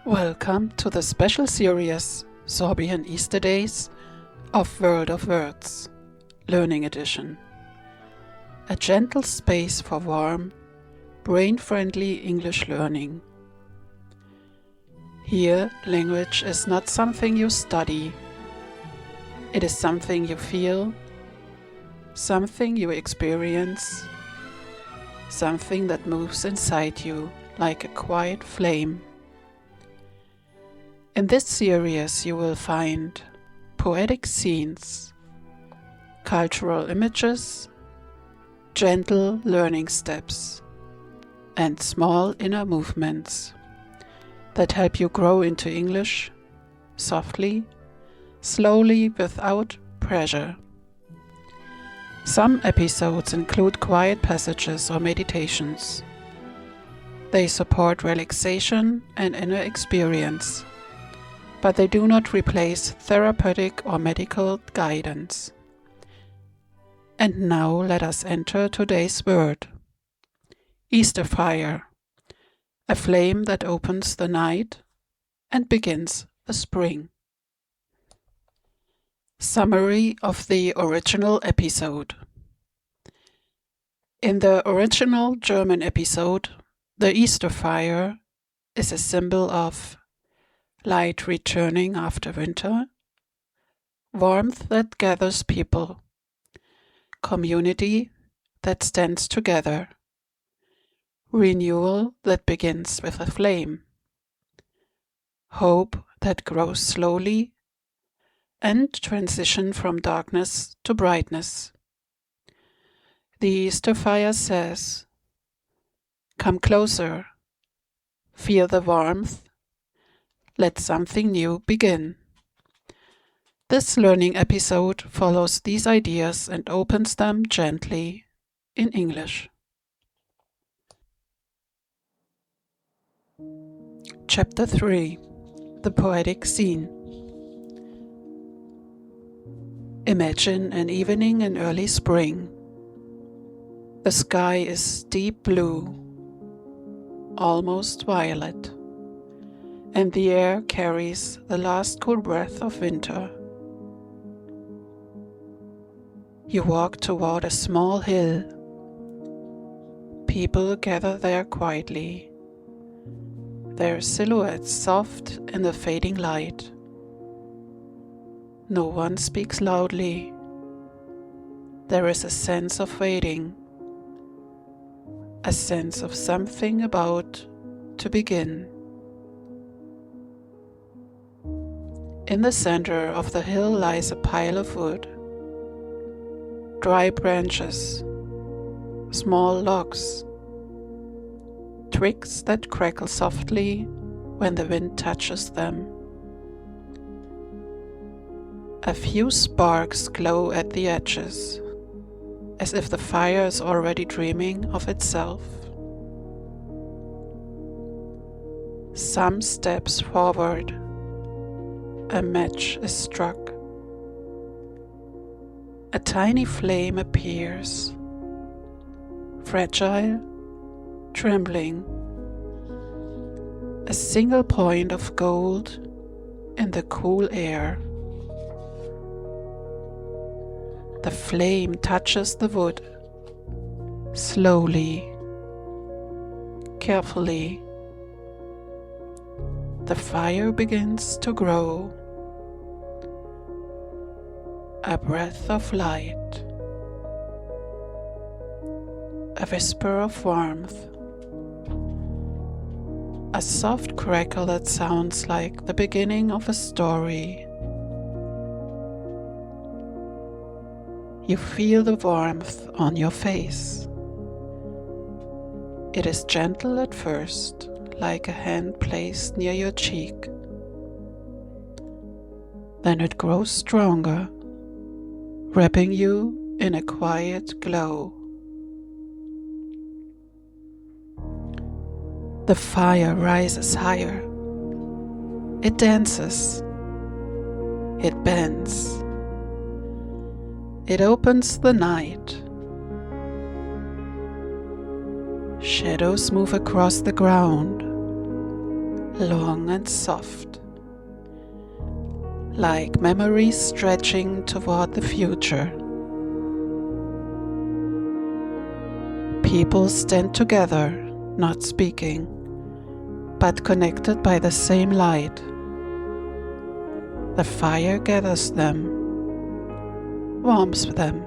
Welcome to the special series Sorbian Easter Days of World of Words, Learning Edition. A gentle space for warm, brain-friendly English learning. Here, language is not something you study. It is something you feel, something you experience, something that moves inside you like a quiet flame. In this series you will find poetic scenes, cultural images, gentle learning steps, and small inner movements that help you grow into English softly, slowly, without pressure. Some episodes include quiet passages or meditations. They support relaxation and inner experience, but they do not replace therapeutic or medical guidance. And now let us enter today's word. Easter fire, a flame that opens the night and begins the spring. Summary of the original episode. In the original German episode, the Easter fire is a symbol of light returning after winter, warmth that gathers people, community that stands together, renewal that begins with a flame, hope that grows slowly, and transition from darkness to brightness. The Easter fire says, "Come closer, feel the warmth, let something new begin." This learning episode follows these ideas and opens them gently in English. Chapter 3. The Poetic Scene. Imagine an evening in early spring. The sky is deep blue, almost violet, and the air carries the last cool breath of winter. You walk toward a small hill. People gather there quietly, their silhouettes soft in the fading light. No one speaks loudly. There is a sense of waiting, a sense of something about to begin. In the center of the hill lies a pile of wood. Dry branches, small logs, twigs that crackle softly when the wind touches them. A few sparks glow at the edges, as if the fire is already dreaming of itself. Some steps forward. A match is struck. A tiny flame appears, fragile, trembling. A single point of gold in the cool air. The flame touches the wood, slowly, carefully. The fire begins to grow. A breath of light, a whisper of warmth, a soft crackle that sounds like the beginning of a story. You feel the warmth on your face. It is gentle at first, like a hand placed near your cheek. Then it grows stronger, wrapping you in a quiet glow. The fire rises higher. It dances. It bends. It opens the night. Shadows move across the ground, long and soft, like memories stretching toward the future. People stand together, not speaking, but connected by the same light. The fire gathers them, warms them,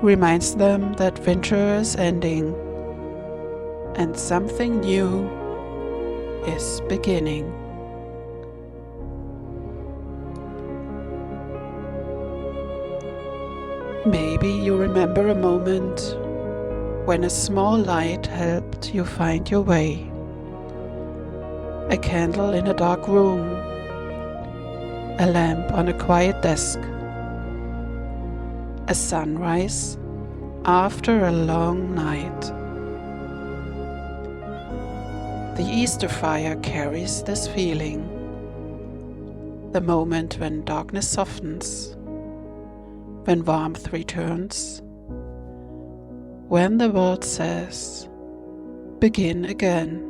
reminds them that winter is ending and something new is beginning. Maybe you remember a moment when a small light helped you find your way. A candle in a dark room, a lamp on a quiet desk, a sunrise after a long night. The Easter fire carries this feeling, the moment when darkness softens, when warmth returns, when the world says, "Begin again."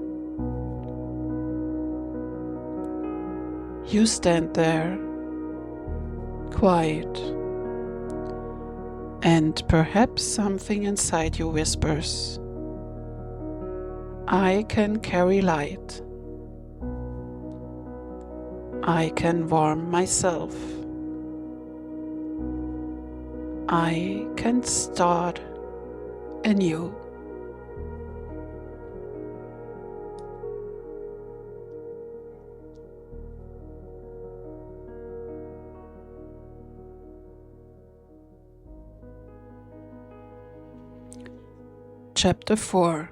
You stand there, quiet, and perhaps something inside you whispers, "I can carry light. I can warm myself. I can start anew." Chapter 4: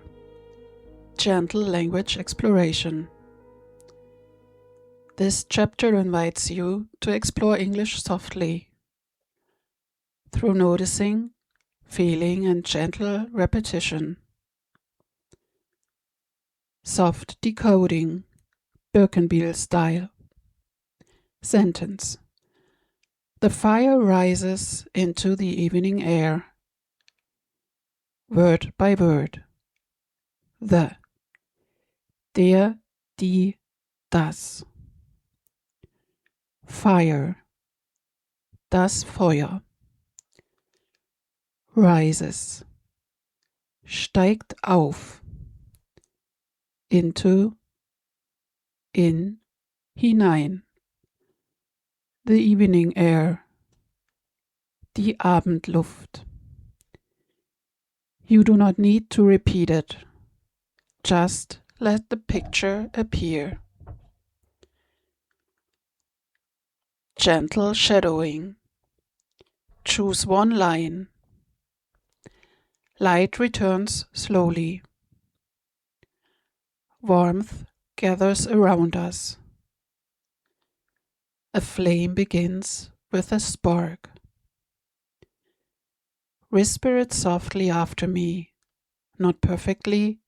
Gentle Language Exploration. This chapter invites you to explore English softly, through noticing, feeling, and gentle repetition. Soft decoding, Birkenbihl style. Sentence: The fire rises into the evening air. Word by word. The, der, die, das. Fire, das Feuer. Rises, steigt auf. Into, in, hinein. The evening air, die Abendluft. You do not need to repeat it. Just let the picture appear. Gentle shadowing. Choose one line. Light returns slowly. Warmth gathers around us. A flame begins with a spark. Whisper it softly after me, not perfectly,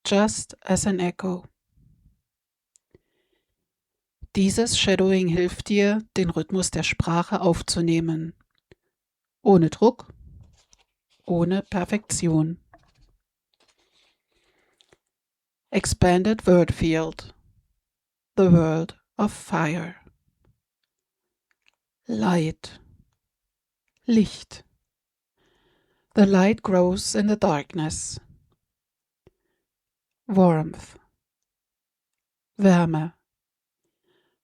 just as an echo. Dieses Shadowing hilft dir, den Rhythmus der Sprache aufzunehmen. Ohne Druck, ohne Perfektion. Expanded word field. The world of fire. Light. Licht. The light grows in the darkness. Warmth. Wärme.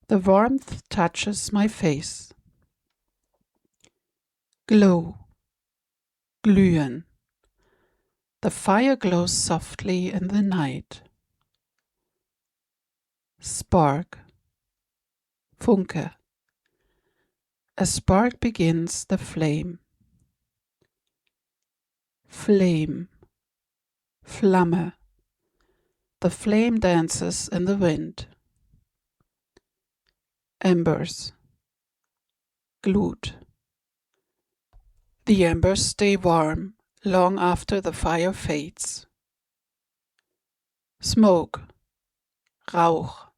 The warmth touches my face. Glow. Glühen. The fire glows softly in the night. Spark. Funke. A spark begins the flame. Flame. Flamme. The flame dances in the wind. Embers. Glut. The embers stay warm long after the fire fades. Smoke. Rauch.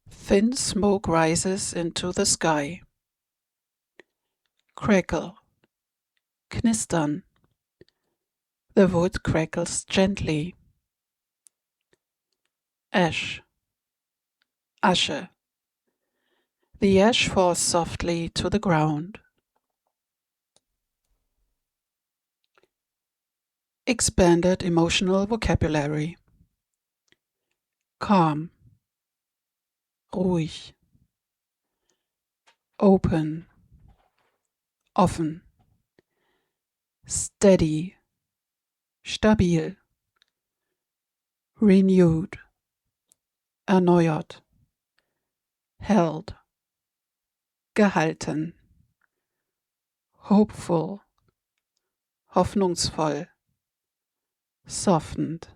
Thin smoke rises into the sky. Crackle. Knistern. The wood crackles gently. Ash, Asche. The ash falls softly to the ground. Expanded emotional vocabulary. Calm, ruhig. Open, offen. Steady, stabil. Renewed, erneuert. Held, gehalten. Hopeful, hoffnungsvoll. Softened,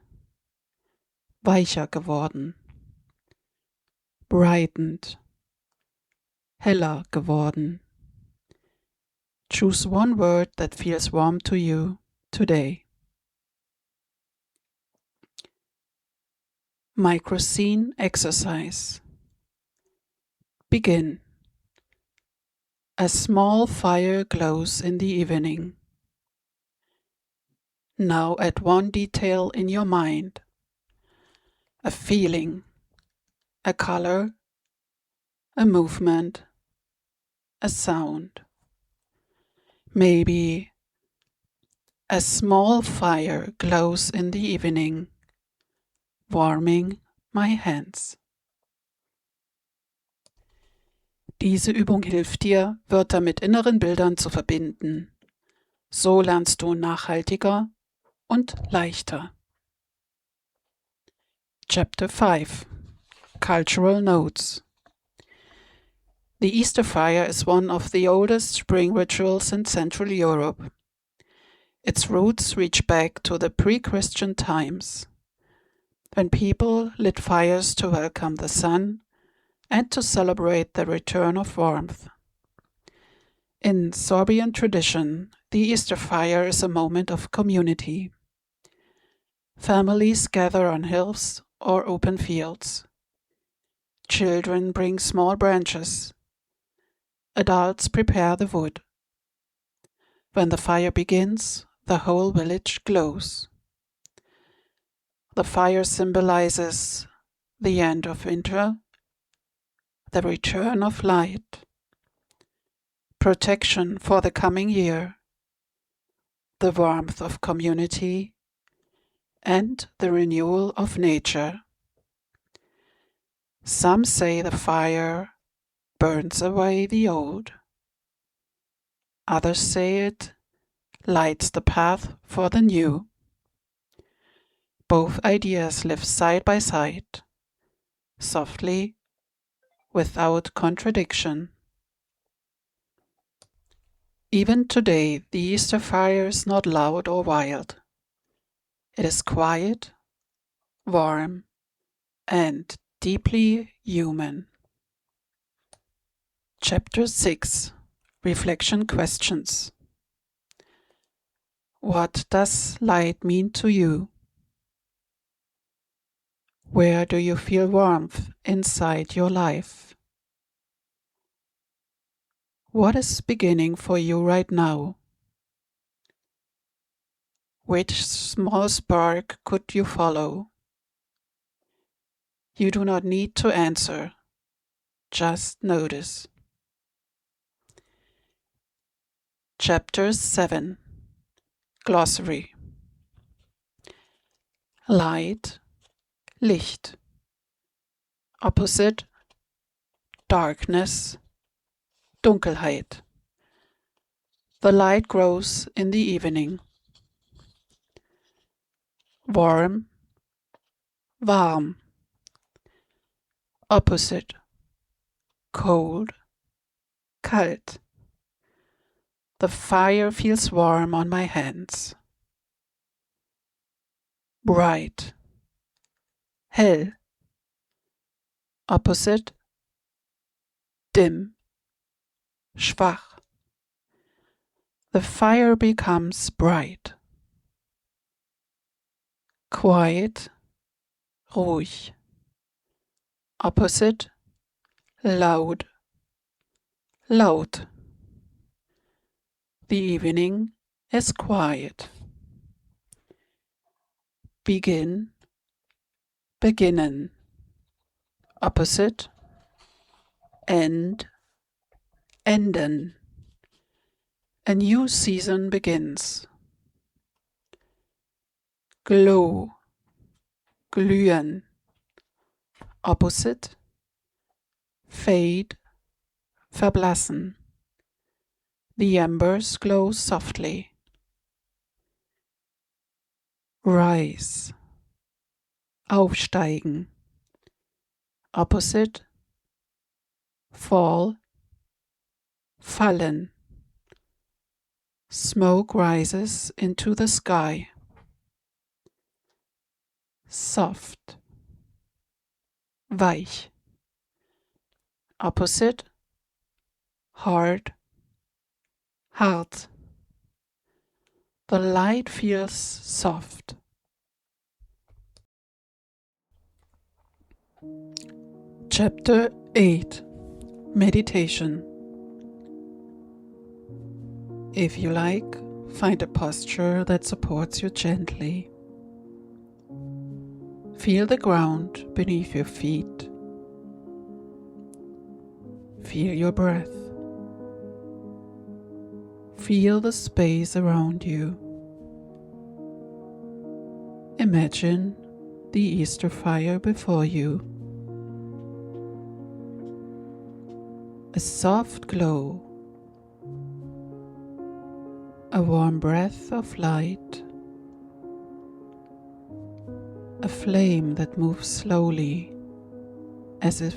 weicher geworden. Brightened, heller geworden. Choose one word that feels warm to you today. Microscene exercise. Begin. A small fire glows in the evening. Now add one detail in your mind. A feeling, a color, a movement, a sound. Maybe a small fire glows in the evening, warming my hands. Diese Übung hilft dir, Wörter mit inneren Bildern zu verbinden. So lernst du nachhaltiger und leichter. Chapter 5. Cultural Notes. The Easter fire is one of the oldest spring rituals in Central Europe. Its roots reach back to the pre-Christian times, when people lit fires to welcome the sun and to celebrate the return of warmth. In Sorbian tradition, the Easter fire is a moment of community. Families gather on hills or open fields. Children bring small branches. Adults prepare the wood. When the fire begins, the whole village glows. The fire symbolizes the end of winter, the return of light, protection for the coming year, the warmth of community, and the renewal of nature. Some say the fire burns away the old. Others say it lights the path for the new. Both ideas live side by side, softly, without contradiction. Even today, the Easter fire is not loud or wild. It is quiet, warm, and deeply human. Chapter 6. Reflection Questions. What does light mean to you? Where do you feel warmth inside your life? What is beginning for you right now? Which small spark could you follow? You do not need to answer, just notice. Chapter 7. Glossary. Light, Licht. Opposite, darkness, Dunkelheit. The light grows in the evening. Warm, warm. Opposite, cold, kalt. The fire feels warm on my hands. Bright, hell. Opposite, dim, schwach. The fire becomes bright. Quiet, ruhig. Opposite, loud, laut. The evening is quiet. Begin, beginnen. opposite, end, enden. A new season begins. Glow, glühen. Opposite, fade, verblassen. The embers glow softly. Rise, aufsteigen. Opposite, fall, fallen. Smoke rises into the sky. Soft, weich. Opposite, hard, hart. The light feels soft. Chapter 8. Meditation. If you like, find a posture that supports you gently. Feel the ground beneath your feet. Feel your breath. Feel the space around you. Imagine the Easter fire before you. A soft glow. A warm breath of light. A flame that moves slowly, as if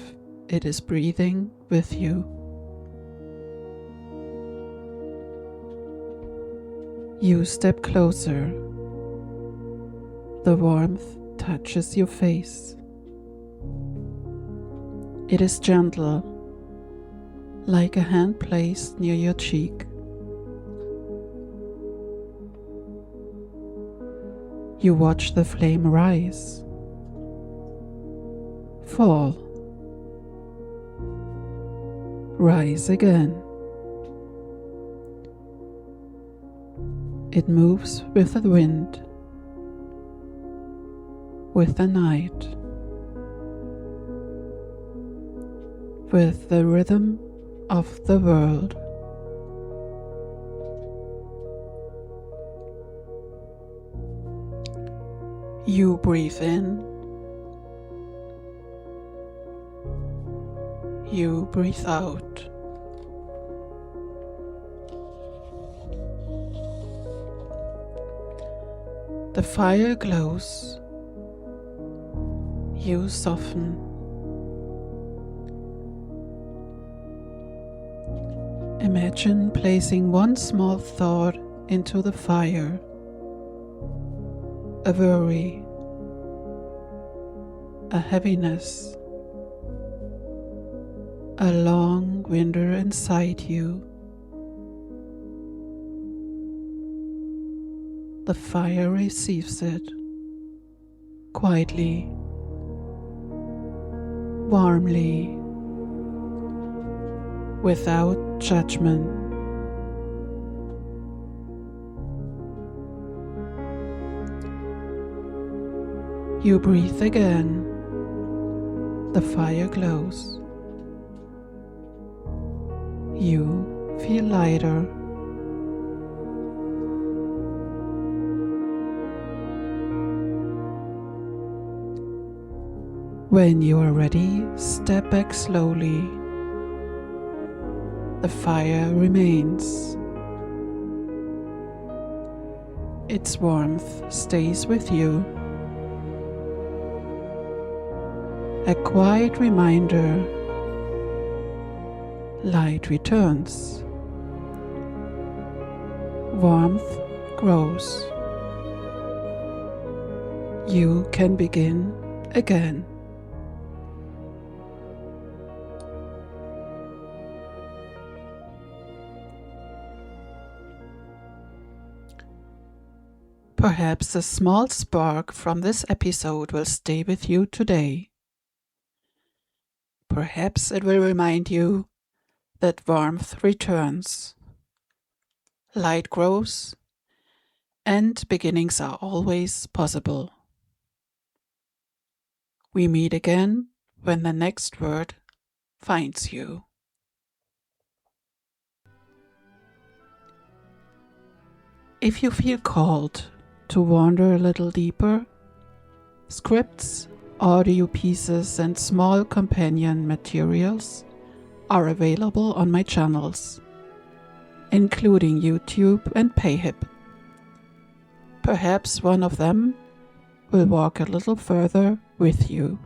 it is breathing with you. You step closer. The warmth touches your face. It is gentle, like a hand placed near your cheek. You watch the flame rise, fall, rise again. It moves with the wind, with the night, with the rhythm of the world. You breathe in, you breathe out. The fire glows, you soften. Imagine placing one small thought into the fire. A worry, a heaviness, a long winter inside you. The fire receives it, quietly, warmly, without judgment. You breathe again. The fire glows. You feel lighter. When you are ready, step back slowly. The fire remains. Its warmth stays with you. A quiet reminder. Light returns. Warmth grows. You can begin again. Perhaps a small spark from this episode will stay with you today. Perhaps it will remind you that warmth returns, light grows, and beginnings are always possible. We meet again when the next word finds you. If you feel called to wander a little deeper, scripts, audio pieces, and small companion materials are available on my channels, including YouTube and Payhip. Perhaps one of them will walk a little further with you.